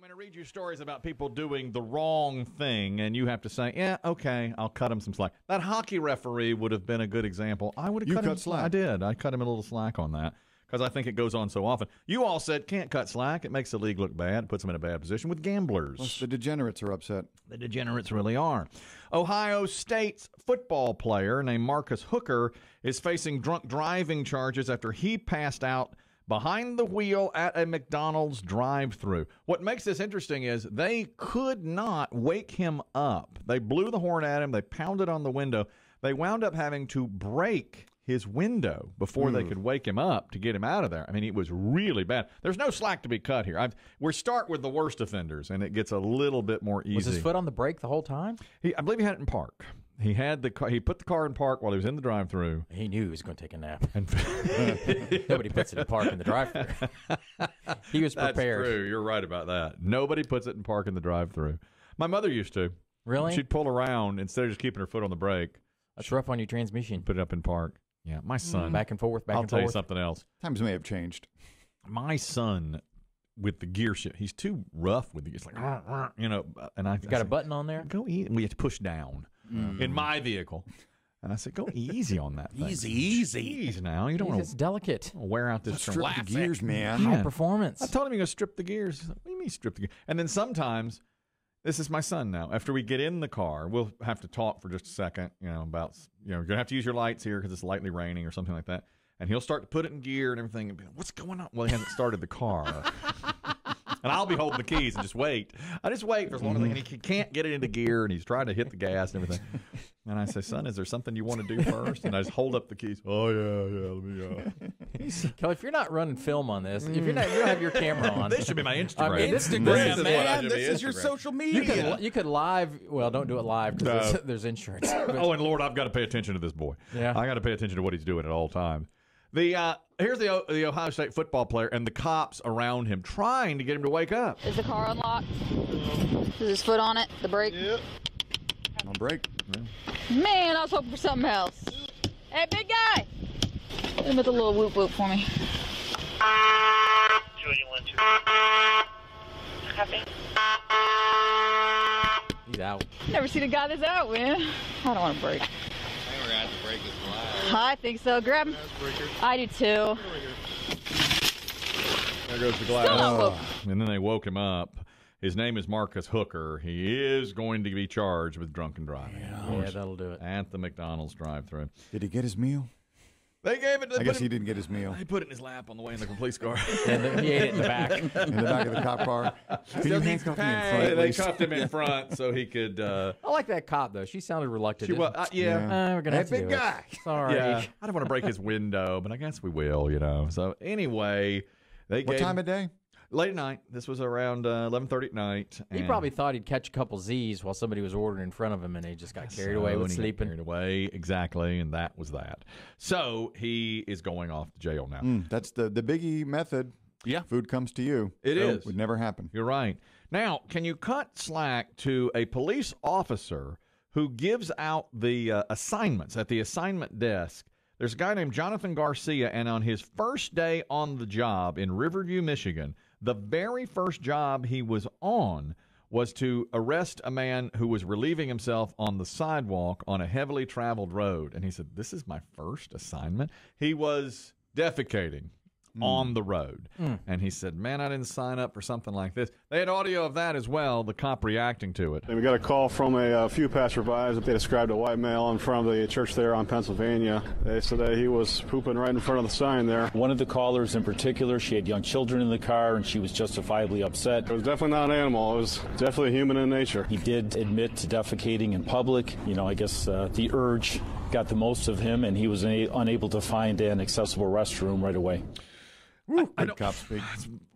going to read you stories about people doing the wrong thing, and you have to say, yeah, okay, I'll cut him some slack. That hockey referee would have been a good example. I would have cut him slack. I did. I cut him a little slack on that because I think it goes on so often. You all said can't cut slack. It makes the league look bad. It puts them in a bad position with gamblers. Plus the degenerates are upset. The degenerates really are. Ohio State's football player named Marcus Hooker is facing drunk driving charges after he passed out behind the wheel at a McDonald's drive-thru. What makes this interesting is they could not wake him up. They blew the horn at him. They pounded on the window. They wound up having to break his window before they could wake him up to get him out of there. I mean, it was really bad. There's no slack to be cut here. We start with the worst offenders, and it gets a little bit more easy. Was his foot on the brake the whole time? I believe he had it in park. He had the car, he put the car in park while he was in the drive-thru. He knew he was going to take a nap. Nobody puts it in park in the drive-thru. He was prepared. That's true. You're right about that. Nobody puts it in park in the drive-thru. My mother used to. Really? She'd pull around instead of just keeping her foot on the brake. That's rough on your transmission. Put it up in park. Yeah, my son. Back and forth, back and forth. I'll tell you something else. Times may have changed. My son, with the gear shift, he's too rough with the gear. It's like, you know. And I got a button on there? Go easy. We have to push down in my vehicle. And I said, go easy on that thing. Easy now. You don't want to. It's delicate. Wear out this strip the gears, man. High performance. I told him you go strip the gears. He's like, what do you mean strip the gears? And then sometimes, this is my son now. After we get in the car, we'll have to talk for just a second, about, you're going to have to use your lights here because it's lightly raining or something like that. And he'll start to put it in gear and everything and be like, what's going on? Well, he hasn't started the car. And I'll be holding the keys and just wait. I just wait for as long as and he can't get it into gear and he's trying to hit the gas and everything. And I say, son, is there something you want to do first? And I just hold up the keys. Oh, yeah, let me Kelly, if you're not running film on this, if you're not, you don't have your camera on. This should be my Instagram. I mean, Instagram, man. This is your social media. You could live. Well, don't do it live because there's insurance. Oh, and Lord, I've got to pay attention to this boy. Yeah, I got to pay attention to what he's doing at all times. Here's the Ohio State football player and the cops around him trying to get him to wake up. Is the car unlocked? Is his foot on it? The brake? Yep. On brake. Yeah. Man, I was hoping for something else. Hey, big guy! Hit him with a little whoop whoop for me. 281. Copy. He's out. Never seen a guy that's out, man. I don't want to brake. We're going to have to break this glass. I think so. Grab him. I do too. There goes the glass. And then they woke him up. His name is Marcus Hooker. He is going to be charged with drunken driving. Yeah, that'll do it. At the McDonald's drive-thru. Did he get his meal? They gave it. I guess he didn't get his meal. They put it in his lap on the way in the police car. And he ate it in the back. In the back of the cop car. Can you handcuff me in front? They cuffed him in front so he could. I like that cop though. She sounded reluctant. She was, we're gonna have to big do guy. It. Sorry. Yeah, I don't want to break his window, but I guess we will. So anyway, what time of day? Late at night. This was around 11:30 at night. He probably thought he'd catch a couple Z's while somebody was ordering in front of him, and he just got carried away with sleeping. Carried away, exactly, and that was that. So he is going off to jail now. That's the biggie method. Yeah. Food comes to you. It is. Would never happen. You're right. Now, can you cut slack to a police officer who gives out the assignments at the assignment desk? There's a guy named Jonathan Garcia, and on his first day on the job in Riverview, Michigan, the very first job he was on was to arrest a man who was relieving himself on the sidewalk on a heavily traveled road. And he said, this is my first assignment. He was defecating on the road. And he said, man, I didn't sign up for something like this. They had audio of that as well, the cop reacting to it. And we got a call from a few passerbys. They described a white male in front of the church there on Pennsylvania. They said that he was pooping right in front of the sign there. One of the callers in particular, she had young children in the car, and she was justifiably upset. It was definitely not an animal. It was definitely human in nature. He did admit to defecating in public. I guess the urge got the most of him, and he was unable to find an accessible restroom right away. Good cop speak.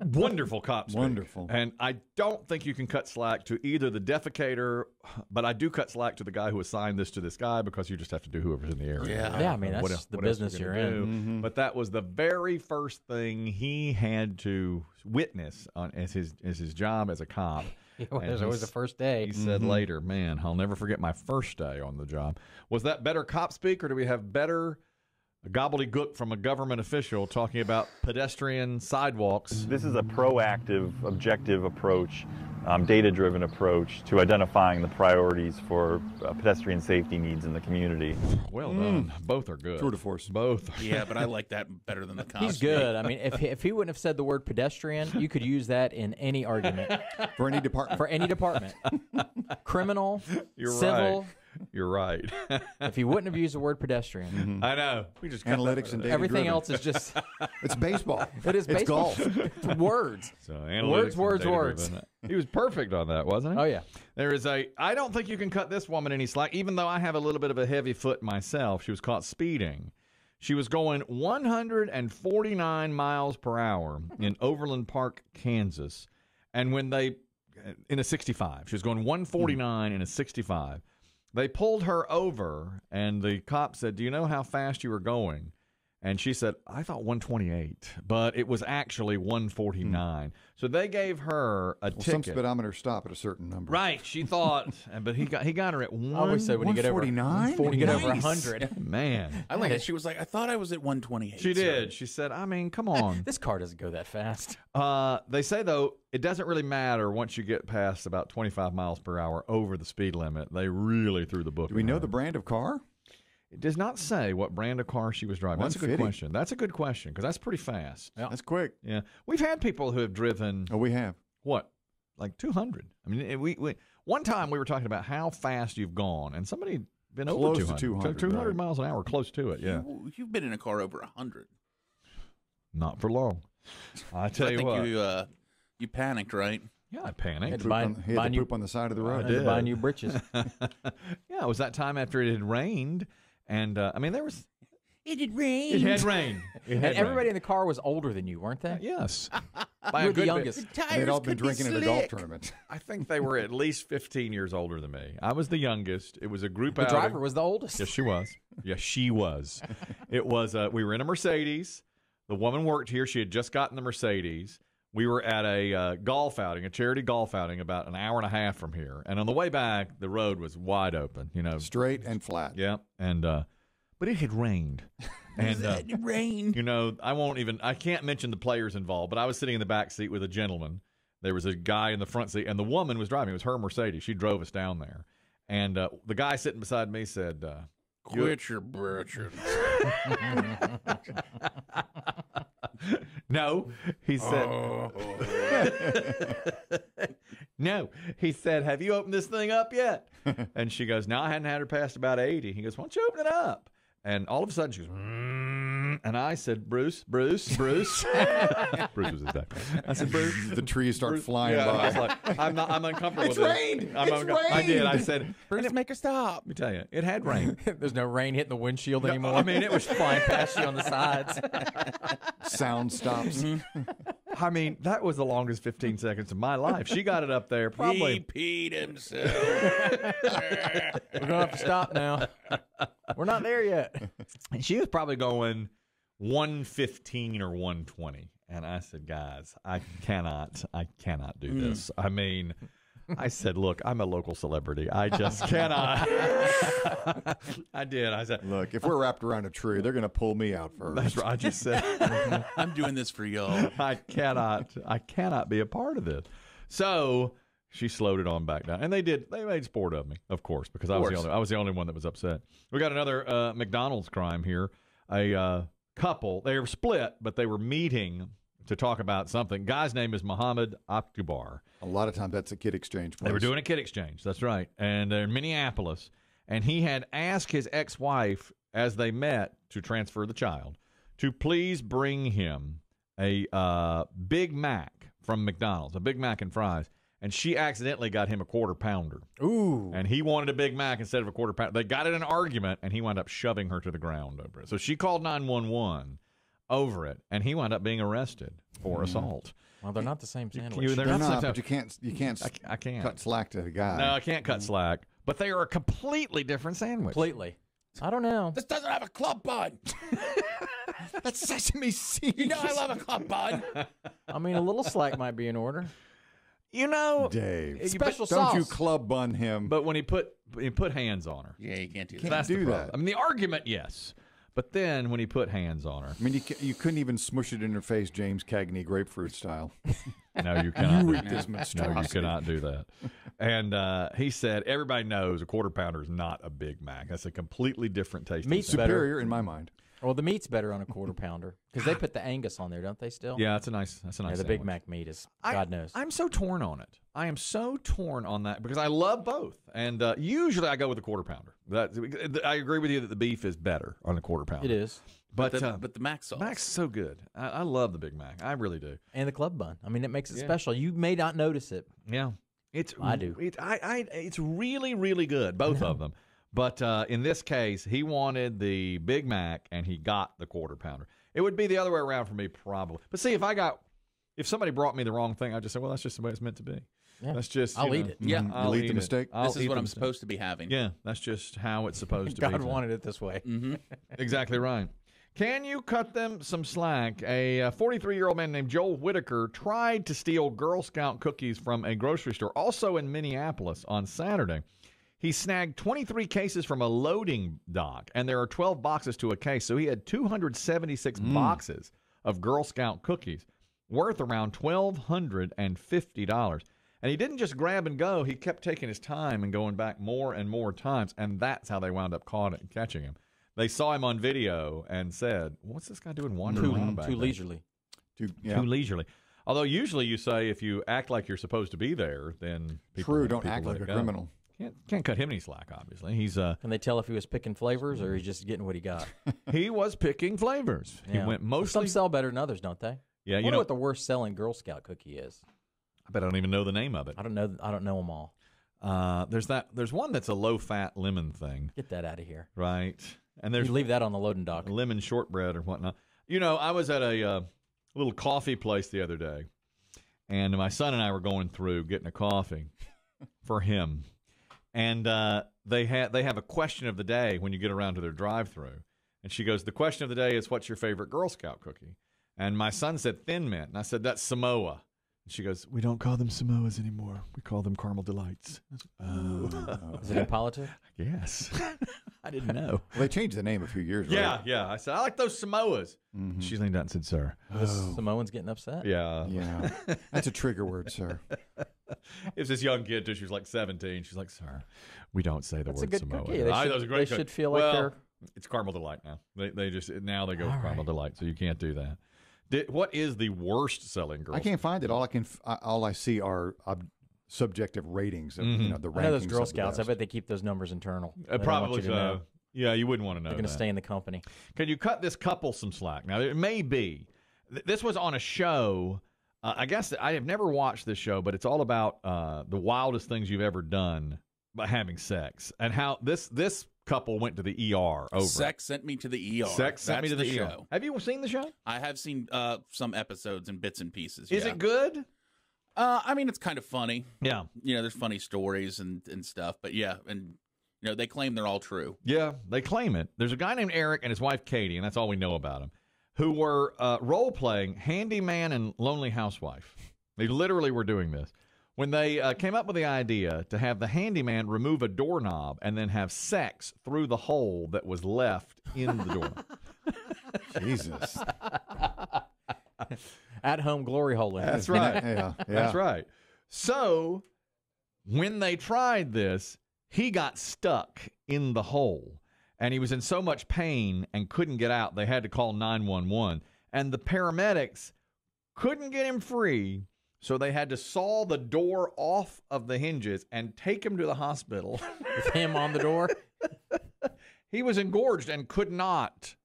Wonderful cop speak. Wonderful. And I don't think you can cut slack to either the defecator, but I do cut slack to the guy who assigned this to this guy because you just have to do whoever's in the area. Yeah, I mean, that's the business you're in. But that was the very first thing he had to witness as his job as a cop. There's always the first day. He said later, man, I'll never forget my first day on the job. Was that better cop speak, or do we have better gobbledygook from a government official talking about pedestrian sidewalks. This is a proactive, objective approach, data-driven approach to identifying the priorities for pedestrian safety needs in the community. Well done. Both are good. Tour de force. Both. Yeah, but I like that better than the cost. He's good. I mean, if he wouldn't have said the word pedestrian, you could use that in any argument. For any department. For any department. Criminal, You're civil. right. You're right. If he wouldn't have used the word pedestrian. I know. We just Analytics and data Everything driven. else is just... It's baseball. It is It's baseball. golf. It's words. So, analytics Words. and data-driven. He was perfect on that, wasn't he? Oh, yeah. There is I don't think you can cut this woman any slack, even though I have a little bit of a heavy foot myself. She was caught speeding. She was going 149 miles per hour in Overland Park, Kansas. And when in a 65, she was going 149 in a 65. They pulled her over, and the cop said, "Do you know how fast you were going?" And she said, "I thought 128, but it was actually 149. So they gave her a ticket. Some speedometers stop at a certain number. Right, she thought, but he got her at I always say when you get over 149? when you get over Nice. 100. Man. I like it. She was like, I thought I was at 128. She sir." did. She said, I mean, come on. This car doesn't go that fast. They say, though, it doesn't really matter once you get past about 25 miles per hour over the speed limit. They really threw the book. Do we know around. the brand of car? It does not say what brand of car she was driving. That's a good 150. question. That's a good question because that's pretty fast. Yeah. That's quick. Yeah. We've had people who have driven, Oh, we have. what, like 200. I mean, we one time we were talking about how fast you've gone, and somebody had been over Close to 200. 200, right. miles an hour, close to it, yeah. You've been in a car over 100. Not for long. I tell I you think what. you panicked, right? Yeah, I Had panicked. to buy, He had to poop on the side of the road. did. buy new britches. Yeah, it was that time after it had rained, and I mean, there was. It had rained. It had rain. And everybody in the car was older than you, weren't they? Yes. You By a were the good bit. youngest. They'd all been drinking at a golf tournament. I think they were at least 15 years older than me. I was the youngest. It was a group The outing. driver was the oldest. Yes, she was. Yes, she was. It was. We were in a Mercedes. The woman worked here. She had just gotten the Mercedes. We were at a golf outing, a charity golf outing, about an hour and a half from here. And on the way back, the road was wide open. You know, Straight and flat. yeah. And but it had rained. And It rained. you know, I can't mention the players involved, but I was sitting in the back seat with a gentleman. There was a guy in the front seat, and the woman was driving. It was her Mercedes. She drove us down there. And the guy sitting beside me said, Quit your bitching. no, he said, no, he said, have you opened this thing up yet? And she goes, no, I hadn't had her past about 80. He goes, why don't you open it up? And all of a sudden she goes, and I said, Bruce. Bruce was his name. I said, Bruce. The trees start flying Yeah, by. I was like, I'm uncomfortable It's with rained. this. It's I did. I rained. said, Bruce, make her stop. let me tell you, it had rained. There's no rain hitting the windshield anymore. I mean, it was flying past you on the sides. Sound stops. I mean, that was the longest 15 seconds of my life. She got it up there He probably. peed himself. We're going to have to stop now. We're not there yet. She was probably going 115 or 120. And I said, guys, I cannot do this. I mean, I said, look, I'm a local celebrity. I just cannot. I did. I said, Look, if we're wrapped around a tree, they're going to pull me out first. that's right. I just said, I'm doing this for y'all. I cannot be a part of this. So she slowed it on back down, and they made sport of me, of course, because I was the only one that was upset. We got another McDonald's crime here. A couple, they were split, but they were meeting to talk about something. Guy's name is Muhammad Akhtar. A lot of times that's a kid exchange place. They were doing a kid exchange. That's right, and they're in Minneapolis. And he had asked his ex-wife, as they met to transfer the child, to please bring him a Big Mac from McDonald's, a Big Mac and fries. And she accidentally got him a quarter pounder. Ooh. And he wanted a Big Mac instead of a quarter pounder. They got in an argument, and he wound up shoving her to the ground over it. So she called 911 over it, and he wound up being arrested for assault. Well, they're not the same sandwich. They're They're not not, the but you can't I can't. cut slack to the guy. No, I can't cut slack. But they are a completely different sandwich. Completely. I don't know. This doesn't have a club bun. That's sesame seeds. You know I love a club bun. I mean, a little slack might be in order. You know, Dave. Special Don't sauce. you club bun him. but when he put hands on her. Yeah, you can't do Can't that. That's do the problem. that. I mean, the argument, yes. But then when he put hands on her, I mean, you couldn't even smush it in her face, James Cagney grapefruit style. no, you cannot. You do eat that. this No, you monstrosity. cannot do that. And he said, everybody knows a quarter pounder is not a Big Mac. That's a completely different taste. Meat's Superior better. in my mind. Well, the meat's better on a quarter pounder because they put the Angus on there, don't they? Still. Yeah, that's a nice. Yeah, the sandwich. Big Mac meat is God knows. I'm so torn on it. I am so torn on that because I love both, and usually I go with the quarter pounder. I agree with you that the beef is better on a quarter pounder. It is. but the Mac sauce. Mac's so good. I love the Big Mac. I really do. And the club bun. I mean, it makes it special. You may not notice it. Yeah, I do. It's really, really good. Both of them. But in this case, he wanted the Big Mac, and he got the quarter pounder. It would be the other way around for me, probably. But see, if somebody brought me the wrong thing, I'd just say, well, that's just the way it's meant to be. Yeah. That's just, I'll eat it. Yeah. I'll You'll eat the mistake. This is what I'm supposed to be having. Yeah, that's just how it's supposed to be. God wanted it this way. Mm-hmm. Exactly right. Can you cut them some slack? A 43-year-old man named Joel Whitaker tried to steal Girl Scout cookies from a grocery store, also in Minneapolis, on Saturday. He snagged 23 cases from a loading dock, and there are 12 boxes to a case, so he had 276 boxes of Girl Scout cookies worth around $1,250. And he didn't just grab and go. He kept taking his time and going back more and more times, and that's how they wound up catching him. They saw him on video and said, what's this guy doing wandering around back Too there? leisurely. Too leisurely. Although usually you say if you act like you're supposed to be there, then people Don't people act let like it a go. criminal. Can't cut him any slack, obviously. He's Can they tell if he was picking flavors or he's just getting what he got? he was picking flavors. Yeah. He went mostly. Some sell better than others, don't they? Yeah, I wonder what the worst selling Girl Scout cookie is. I bet I don't even know the name of it. I don't know them all. There's one that's a low fat lemon thing. Get that out of here. Right. And there's You leave that on the loading dock. lemon shortbread or whatnot. You know, I was at a little coffee place the other day, and my son and I were going through getting a coffee for him. And they have a question of the day when you get around to their drive-thru. And she goes, the question of the day is, what's your favorite Girl Scout cookie? And my son said Thin Mint. And I said, that's Samoa. And she goes, we don't call them Samoas anymore. We call them Caramel Delights. Is it in politics? Yes. I didn't know. Well, they changed the name a few years ago. Yeah. I said, I like those Samoas. Mm-hmm. She leaned out and said, sir. Samoan's getting upset? Yeah. Yeah. That's a trigger word, sir. It's this young kid, too. She was like 17. She's like, sir, we don't say the That's word a good Samoa. cookie. That was a great They cookie. should feel like they're... It's Caramel Delight now. They just go with Caramel Delight, so you can't do that. What is the worst selling Girl I can't find it. All I see are subjective ratings of the rankings. I know those Girl of the Scouts. I best. bet they keep those numbers internal. They don't Probably want you to so. know. Yeah, you wouldn't want to know. They're going to that. stay in the company. Can you cut this couple some slack? Now, it may be. This was on a show. I guess I have never watched this show, but it's all about the wildest things you've ever done by having sex and how this couple went to the ER over. Sex sent me to the ER. Sex sent me to the ER. show. Have you seen the show? I have seen some episodes and bits and pieces. Is yeah. it good? I mean, it's kind of funny. Yeah. You know, there's funny stories and stuff. But yeah, and you know, they claim they're all true. Yeah, they claim it. There's a guy named Eric and his wife Katie, and that's all we know about him, who were role-playing handyman and lonely housewife. They literally were doing this. When they came up with the idea to have the handyman remove a doorknob and then have sex through the hole that was left in the doorknob. Jesus. At-home glory hole. That's right. Yeah. That's right. So when they tried this, he got stuck in the hole, and he was in so much pain and couldn't get out, they had to call 911. And the paramedics couldn't get him free, so they had to saw the door off of the hinges and take him to the hospital. With him on the door? He was engorged and could not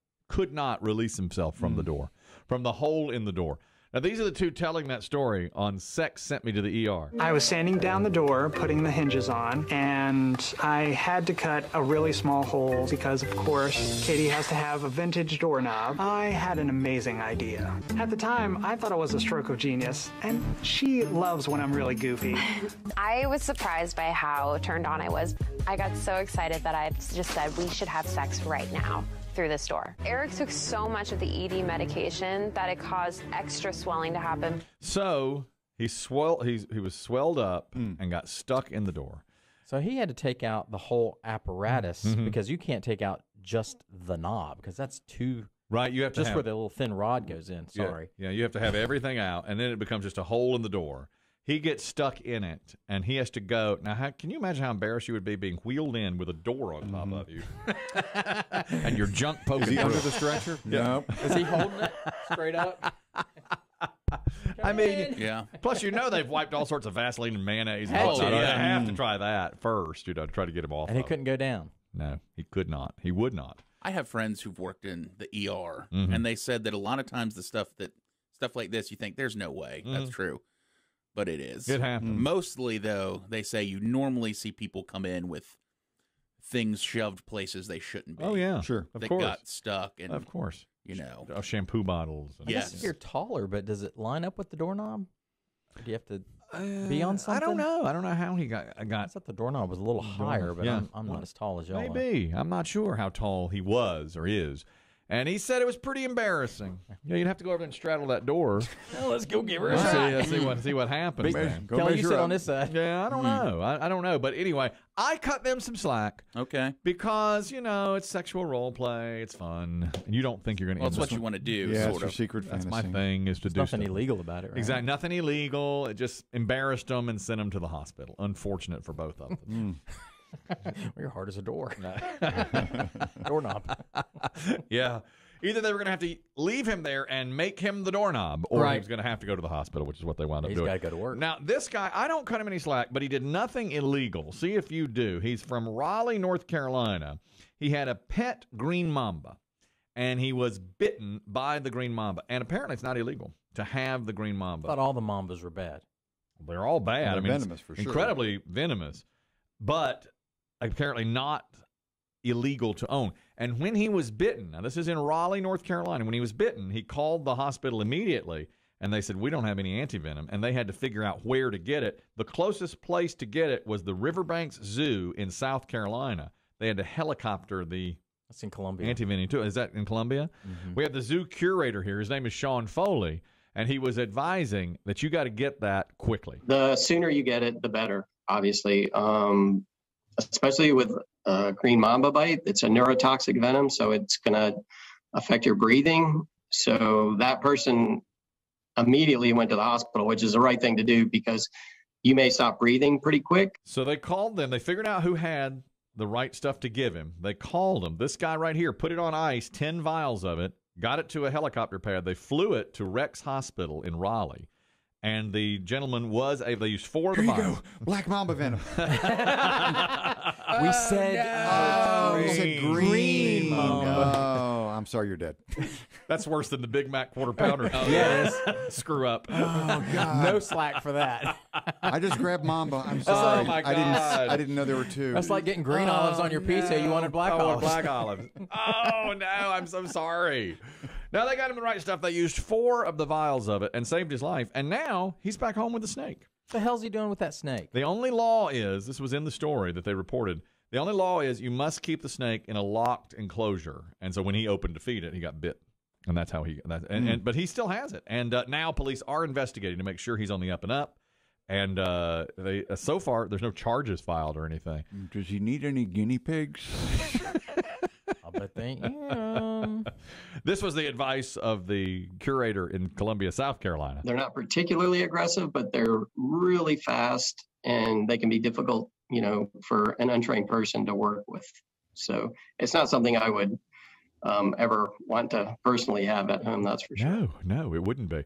release himself from the door, from the hole in the door. Now, these are the two telling that story on Sex Sent Me to the ER. I was sanding down the door, putting the hinges on, and I had to cut a really small hole because, of course, Katie has to have a vintage doorknob. I had an amazing idea. At the time, I thought it was a stroke of genius, and she loves when I'm really goofy. I was surprised by how turned on I was. I got so excited that I just said we should have sex right now through this door. Eric took so much of the ED medication that it caused extra swelling to happen. So he was swelled up and got stuck in the door. So he had to take out the whole apparatus because you can't take out just the knob because that's too. Right, you have to just where the little thin rod goes in. Sorry. Yeah, you have to have everything out, and then it becomes just a hole in the door. He gets stuck in it, and he has to go. Now, can you imagine how embarrassed you would be being wheeled in with a door on top of you, and your junk poking? Is he through. under the stretcher? Yeah. No. Is he holding it straight up? I mean, Yeah. Plus, they've wiped all sorts of Vaseline and mayonnaise. And Had all to, that. yeah. They have to try that first, to try to get him off. And he of it. couldn't go down. No, he could not. He would not. I have friends who've worked in the ER, and they said that a lot of times the stuff like this, you think there's no way that's true, but it is. It happens. Mostly, though, they say you normally see people come in with things shoved places they shouldn't be. Oh yeah, sure, of that course, got stuck, and of course, shampoo bottles. And I guess if you're taller, but does it line up with the doorknob? Or do you have to be on something? I don't know. I don't know how he got. I thought the doorknob was a little higher, but I'm not as tall as y'all. Maybe. I'm not sure how tall he was or is. And he said it was pretty embarrassing. Yeah, you'd have to go over there and straddle that door. Well, let's go give her a shot. See what happens. man. Kelly, you sit on this side. Yeah, I don't know. I don't know. But anyway, I cut them some slack. Okay. Because, it's sexual role play. It's fun. And you don't think you're going to Well, it's what you want to do. Yeah, sort it's your of. secret That's fantasy. my thing is to There's do nothing stuff. illegal about it, right? Exactly. Nothing illegal. It just embarrassed them and sent them to the hospital. Unfortunate for both of them. Well, you're hard as a door. Doorknob. Yeah. Either they were going to have to leave him there and make him the doorknob, or he Right. was going to have to go to the hospital, which is what they wound up He's doing. got to go to work. Now, this guy, I don't cut him any slack, but he did nothing illegal. See if you do. He's from Raleigh, North Carolina. He had a pet green mamba, and he was bitten by the green mamba. And apparently it's not illegal to have the green mamba. I thought all the mambas were bad. They're all bad. They're I mean, venomous for sure. incredibly venomous, but apparently not illegal to own. And when he was bitten, now this is in Raleigh, North Carolina, when he was bitten, he called the hospital immediately, and they said, we don't have any antivenom, and they had to figure out where to get it. The closest place to get it was the Riverbanks Zoo in South Carolina. They had to helicopter the That's in Columbia. antivenom too. Is that in Columbia? We have the zoo curator here. His name is Sean Foley, and he was advising that you got to get that quickly. The sooner you get it, the better, obviously. Especially with green mamba bite, it's a neurotoxic venom, so it's going to affect your breathing. So that person immediately went to the hospital, which is the right thing to do because you may stop breathing pretty quick. So they called them. They figured out who had the right stuff to give him. They called him. This guy right here put it on ice, 10 vials of it, got it to a helicopter pad. They flew it to Rex Hospital in Raleigh. And the gentleman was able, they used 4 of the Here you vials. go. Black mamba venom. We said green mamba. Oh, I'm sorry you're dead. That's worse than the Big Mac quarter pounder. Yes. Screw up. Oh, God. No slack for that. I just grabbed mamba. I'm sorry. my I God. didn't know there were 2. That's like getting green olives on your pizza. You wanted black olives. Black olives. Oh, no, I'm so sorry. Now, they got him the right stuff. They used 4 of the vials of it and saved his life. And now he's back home with a snake. What the hell's he doing with that snake? The only law is, this was in the story that they reported, the only law is you must keep the snake in a locked enclosure. And so when he opened to feed it, he got bit. And that's how he, but he still has it. And now police are investigating to make sure he's on the up and up. And they so far, there's no charges filed or anything. Does he need any guinea pigs? I bet they am. This was the advice of the curator in Columbia, South Carolina. They're not particularly aggressive, but they're really fast and they can be difficult, for an untrained person to work with. So it's not something I would ever want to personally have at home, that's for sure. No, it wouldn't be.